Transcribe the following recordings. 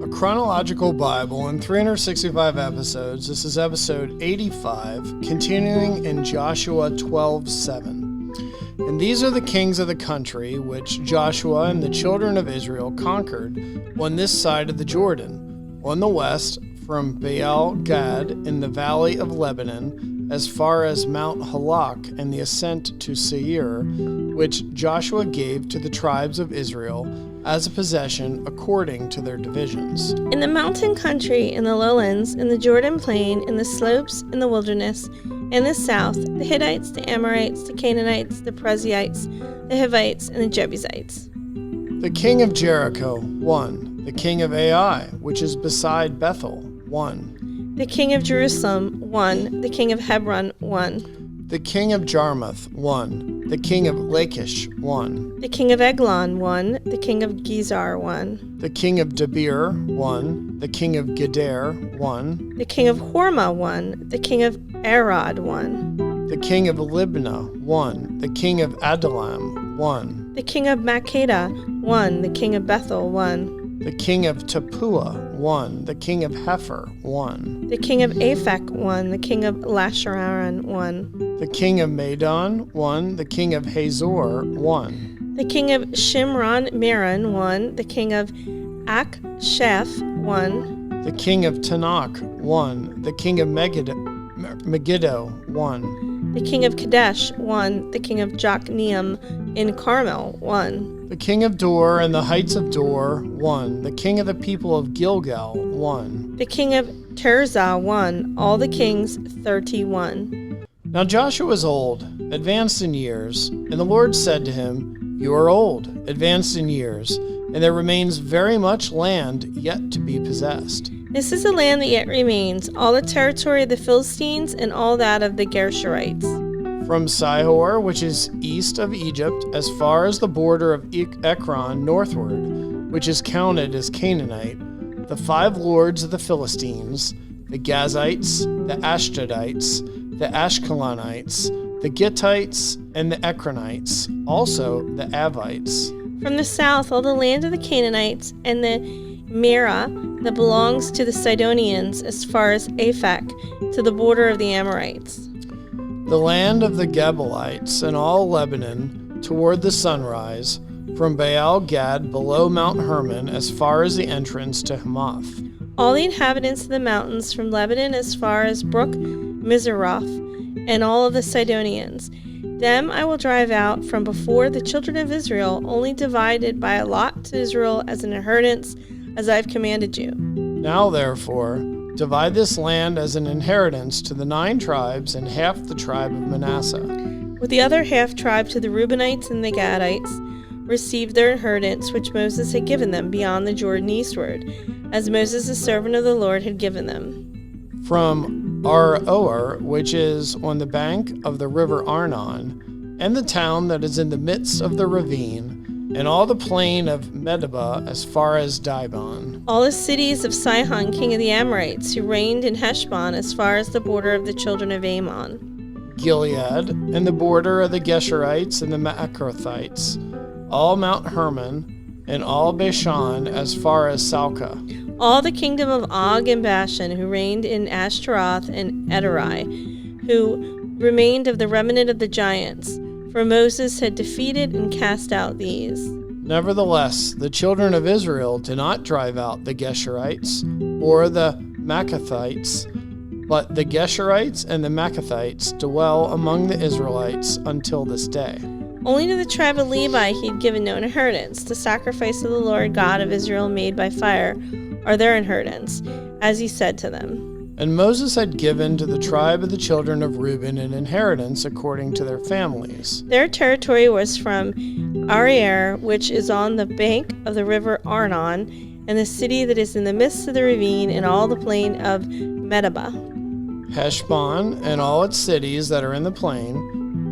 a chronological Bible in 365 episodes. This is episode 85, continuing in Joshua 12:7. And these are the kings of the country which Joshua and the children of Israel conquered on this side of the Jordan, on the west from Baal Gad in the valley of Lebanon, as far as Mount Halak and the ascent to Seir, which Joshua gave to the tribes of Israel as a possession according to their divisions. In the mountain country, in the lowlands, in the Jordan plain, in the slopes, in the wilderness, in the south, the Hittites, the Amorites, the Canaanites, the Perizzites, the Hivites, and the Jebusites. The king of Jericho, 1. The king of Ai, which is beside Bethel, 1. The king of Jerusalem, 1. The king of Hebron, 1. The king of Jarmuth, 1. The king of Lachish, 1. The king of Eglon, 1. The king of Gezer, 1. The king of Debir, 1. The king of Geder, 1. The king of Hormah, 1. The king of Arad, 1. The king of Libnah, 1. The king of Adullam, 1. The king of Makkedah, 1. The king of Bethel, 1. The king of Tappuah, 1. The king of Hepher, 1. The king of Aphek, 1. The king of Lasharon, 1. The king of Madon, 1. The king of Hazor, 1. The king of Shimron Meron, 1. The king of Aksheph, 1. The king of Tanakh, 1. The king of Megiddo, 1. The king of Kadesh, 1. The king of Jokneam in Carmel, 1. The king of Dor and the heights of Dor, 1. The king of the people of Gilgal, 1. The king of Tirzah, 1. All the kings, 31. Now Joshua was old, advanced in years, and the Lord said to him, You are old, advanced in years, and there remains very much land yet to be possessed. This is the land that yet remains, all the territory of the Philistines and all that of the Gershurites. From Sihor, which is east of Egypt, as far as the border of Ekron northward, which is counted as Canaanite, the 5 lords of the Philistines, the Gazites, the Ashdodites, the Ashkelonites, the Gittites, and the Ekronites, also the Avites. From the south, all the land of the Canaanites, and the Mearah that belongs to the Sidonians, as far as Aphek, to the border of the Amorites. The land of the Gebalites and all Lebanon toward the sunrise, from Baal Gad below Mount Hermon as far as the entrance to Hamath. All the inhabitants of the mountains from Lebanon as far as Brook Mizrath, and all of the Sidonians. Them I will drive out from before the children of Israel, only divided by a lot to Israel as an inheritance, as I have commanded you. Now therefore, divide this land as an inheritance to the 9 tribes and half the tribe of Manasseh. With the other half tribe to the Reubenites and the Gadites received their inheritance which Moses had given them beyond the Jordan eastward, as Moses the servant of the Lord had given them. From Aroer, which is on the bank of the river Arnon, and the town that is in the midst of the ravine, and all the plain of Medeba as far as Dibon. All the cities of Sihon, king of the Amorites, who reigned in Heshbon as far as the border of the children of Ammon. Gilead, and the border of the Geshurites and the Maacrothites, all Mount Hermon, and all Bashan as far as Salcah. All the kingdom of Og and Bashan, who reigned in Ashtaroth and Edrei, who remained of the remnant of the giants, for Moses had defeated and cast out these. Nevertheless, the children of Israel did not drive out the Geshurites or the Maacathites, but the Geshurites and the Maacathites dwell among the Israelites until this day. Only to the tribe of Levi he had given no inheritance. The sacrifice of the Lord God of Israel made by fire are their inheritance, as he said to them. And Moses had given to the tribe of the children of Reuben an inheritance according to their families. Their territory was from Aroer, which is on the bank of the river Arnon, and the city that is in the midst of the ravine, and all the plain of Medeba. Heshbon and all its cities that are in the plain,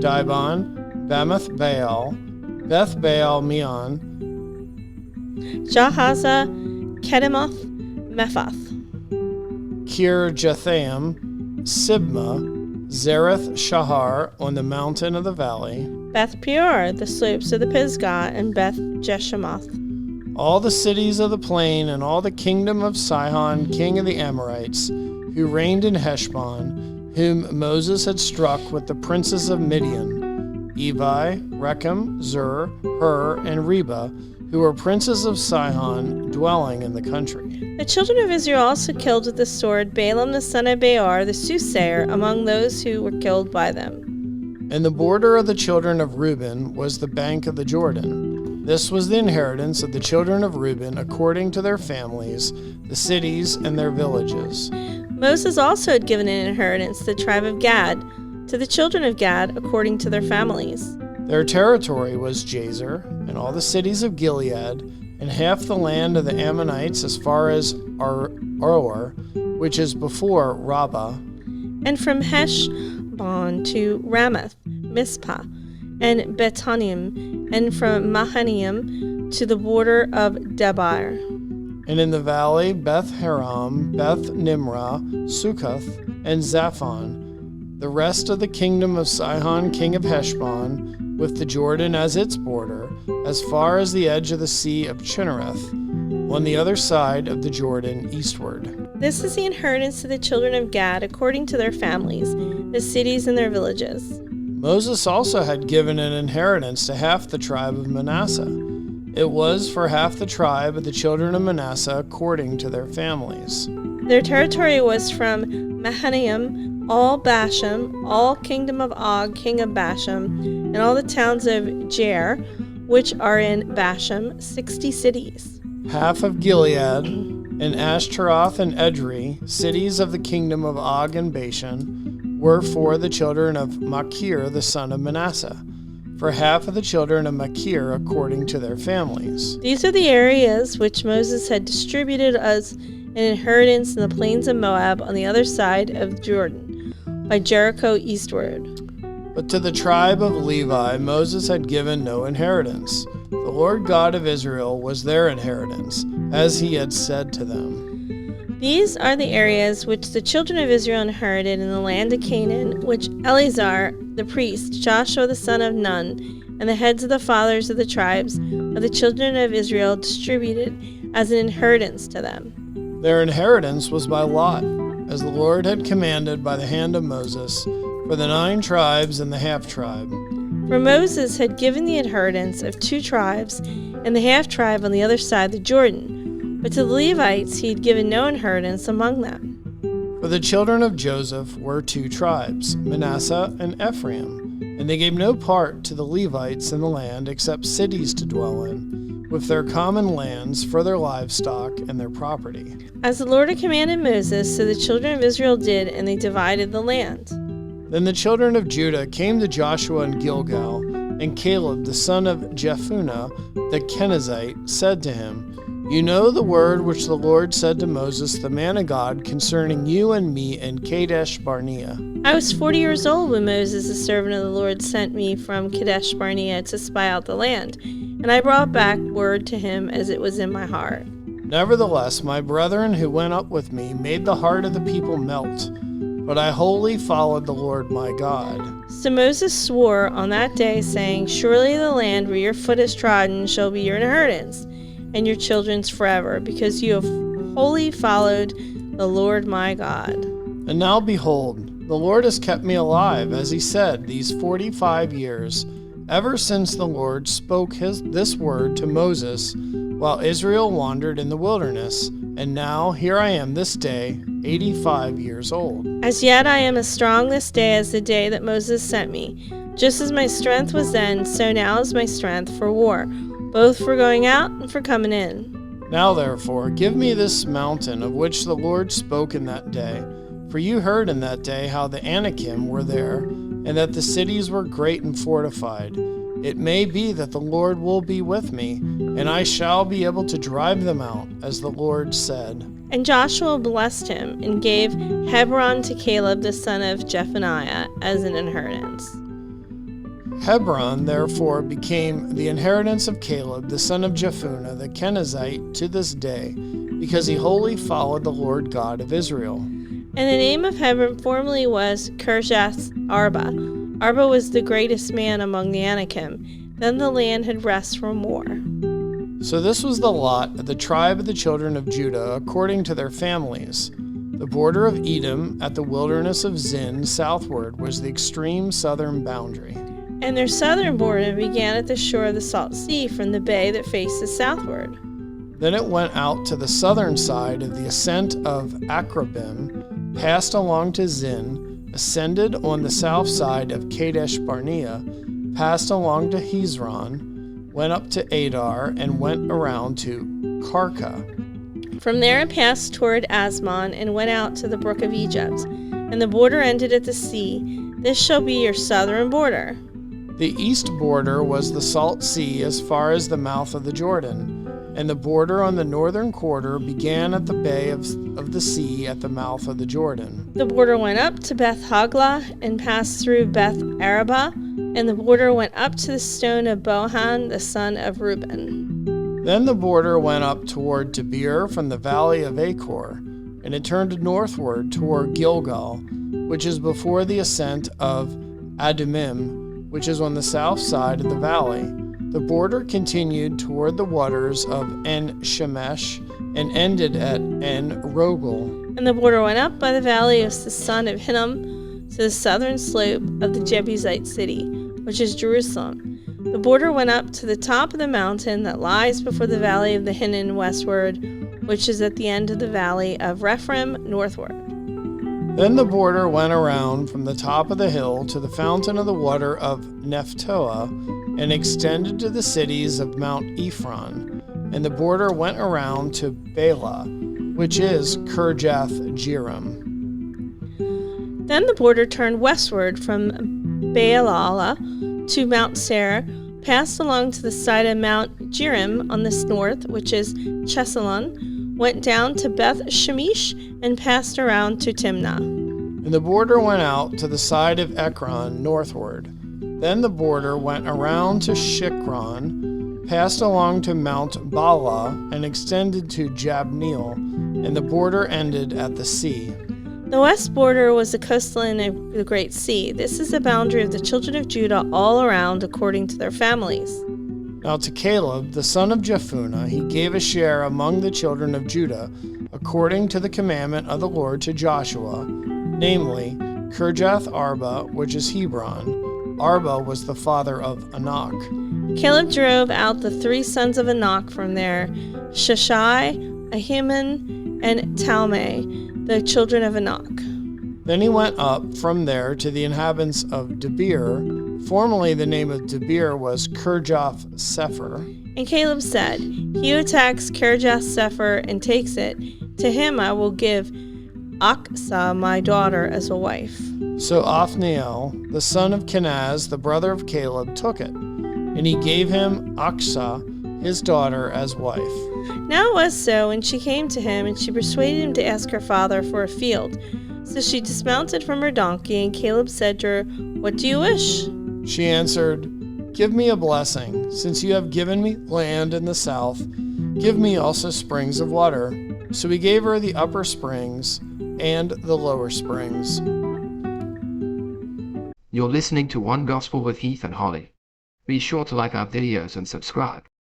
Dibon, Bamoth Baal, Beth Baal Meon, Jahaza, Kedemoth, Mephath. Kirjathaim, Sibma, Zareth Shahar on the mountain of the valley, Beth Peor, the slopes of the Pisgah, and Beth Jeshemoth. all the cities of the plain, and all the kingdom of Sihon, king of the Amorites, who reigned in Heshbon, whom Moses had struck with the princes of Midian, Evi, Rechem, Zur, Hur, and Reba, who were princes of Sihon, dwelling in the country. The children of Israel also killed with the sword Balaam the son of Beor, the soothsayer, among those who were killed by them. And the border of the children of Reuben was the bank of the Jordan. This was the inheritance of the children of Reuben according to their families, the cities and their villages. Moses also had given an inheritance to the tribe of Gad, to the children of Gad according to their families. Their territory was Jazer, and all the cities of Gilead, and half the land of the Ammonites as far as Aroer, which is before Rabbah, and from Heshbon to Ramoth, Mizpah, and Betanim, and from Mahanaim to the border of Debir. And in the valley, Beth Haram, Beth Nimrah, Sukkoth, and Zaphon, the rest of the kingdom of Sihon, king of Heshbon, with the Jordan as its border, as far as the edge of the sea of Chinnereth, on the other side of the Jordan eastward. This is the inheritance of the children of Gad according to their families, the cities and their villages. Moses also had given an inheritance to half the tribe of Manasseh. It was for half the tribe of the children of Manasseh according to their families. Their territory was from Mahanaim, all Bashan, all kingdom of Og, king of Bashan, and all the towns of Jair, which are in Bashan, 60 cities. Half of Gilead, and Ashtaroth and Edrei, cities of the kingdom of Og and Bashan, were for the children of Machir the son of Manasseh, for half of the children of Machir according to their families. These are the areas which Moses had distributed as an inheritance in the plains of Moab on the other side of Jordan, by Jericho eastward. But to the tribe of Levi Moses had given no inheritance. The Lord God of Israel was their inheritance, as he had said to them. These are the areas which the children of Israel inherited in the land of Canaan, which Eleazar the priest, Joshua the son of Nun, and the heads of the fathers of the tribes of the children of Israel distributed as an inheritance to them. Their inheritance was by lot, as the Lord had commanded by the hand of Moses, for the 9 tribes and the half-tribe. For Moses had given the inheritance of 2 tribes and the half-tribe on the other side of the Jordan, but to the Levites he had given no inheritance among them. For the children of Joseph were 2 tribes, Manasseh and Ephraim, and they gave no part to the Levites in the land except cities to dwell in, with their common lands for their livestock and their property. As the Lord had commanded Moses, so the children of Israel did, and they divided the land. Then the children of Judah came to Joshua in Gilgal, and Caleb the son of Jephunneh the Kenizzite said to him, You know the word which the Lord said to Moses the man of God concerning you and me in Kadesh Barnea. I was 40 years old when Moses the servant of the Lord sent me from Kadesh Barnea to spy out the land, and I brought back word to him as it was in my heart. Nevertheless, my brethren who went up with me made the heart of the people melt, but I wholly followed the Lord my God. So Moses swore on that day, saying, Surely the land where your foot has trodden shall be your inheritance, and your children's forever, because you have wholly followed the Lord my God. And now behold, the Lord has kept me alive, as he said, these 45 years, ever since the Lord spoke this word to Moses, while Israel wandered in the wilderness. And now here I am this day, 85 years old. As yet I am as strong this day as the day that Moses sent me. Just as my strength was then, so now is my strength for war, both for going out and for coming in. Now therefore, give me this mountain of which the Lord spoke in that day. For you heard in that day how the Anakim were there, and that the cities were great and fortified. It may be that the Lord will be with me, and I shall be able to drive them out, as the Lord said. And Joshua blessed him, and gave Hebron to Caleb the son of Jephunneh as an inheritance. Hebron therefore became the inheritance of Caleb the son of Jephunneh the Kenizzite to this day, because he wholly followed the Lord God of Israel. And the name of Hebron formerly was Kirjath Arba. Arba was the greatest man among the Anakim. Then the land had rest from war. So this was the lot of the tribe of the children of Judah according to their families. The border of Edom at the wilderness of Zin southward was the extreme southern boundary. And their southern border began at the shore of the Salt Sea from the bay that faces southward. Then it went out to the southern side of the ascent of Akrabim, passed along to Zin, ascended on the south side of Kadesh Barnea, passed along to Hezron, went up to Adar, and went around to Karka. From there it passed toward Asmon and went out to the brook of Egypt, and the border ended at the sea. This shall be your southern border. The east border was the Salt Sea as far as the mouth of the Jordan, and the border on the northern quarter began at the bay of the sea at the mouth of the Jordan. The border went up to Beth Haglah and passed through Beth Arabah, and the border went up to the stone of Bohan, the son of Reuben. Then the border went up toward Debir from the valley of Achor, and it turned northward toward Gilgal, which is before the ascent of Adumim, which is on the south side of the valley. The border continued toward the waters of En-Shemesh and ended at En-Rogel. And the border went up by the valley of the son of Hinnom to the southern slope of the Jebusite city, which is Jerusalem. The border went up to the top of the mountain that lies before the valley of the Hinnom westward, which is at the end of the valley of Rephaim northward. Then the border went around from the top of the hill to the fountain of the water of Nephtoah, and extended to the cities of Mount Ephron. And the border went around to Bela, which is Kirjath Jearim. Then the border turned westward from Baalah to Mount Seir, passed along to the side of Mount Jearim on the north, which is Chesalon, went down to Beth Shemesh, and passed around to Timnah. And the border went out to the side of Ekron northward. Then the border went around to Shikron, passed along to Mount Bala, and extended to Jabneel, and the border ended at the sea. The west border was the coastline of the Great Sea. This is the boundary of the children of Judah all around according to their families. Now to Caleb, the son of Jephunneh, he gave a share among the children of Judah, according to the commandment of the Lord to Joshua, namely, Kirjath Arba, which is Hebron. Arba was the father of Anak. Caleb drove out the three sons of Anak from there, Sheshai, Ahiman, and Talmai, the children of Anak. Then he went up from there to the inhabitants of Debir. Formerly the name of Debir was Kirjath Sepher. And Caleb said, He who attacks Kirjath Sepher and takes it, to him I will give Achsah my daughter as a wife. So Othniel, the son of Kenaz, the brother of Caleb, took it, and he gave him Achsah, his daughter, as wife. Now it was so, when she came to him, and she persuaded him to ask her father for a field. So she dismounted from her donkey, and Caleb said to her, What do you wish? She answered, Give me a blessing, since you have given me land in the south. Give me also springs of water. So he gave her the upper springs and the lower springs. You're listening to One Gospel with Heath and Holly. Be sure to like our videos and subscribe.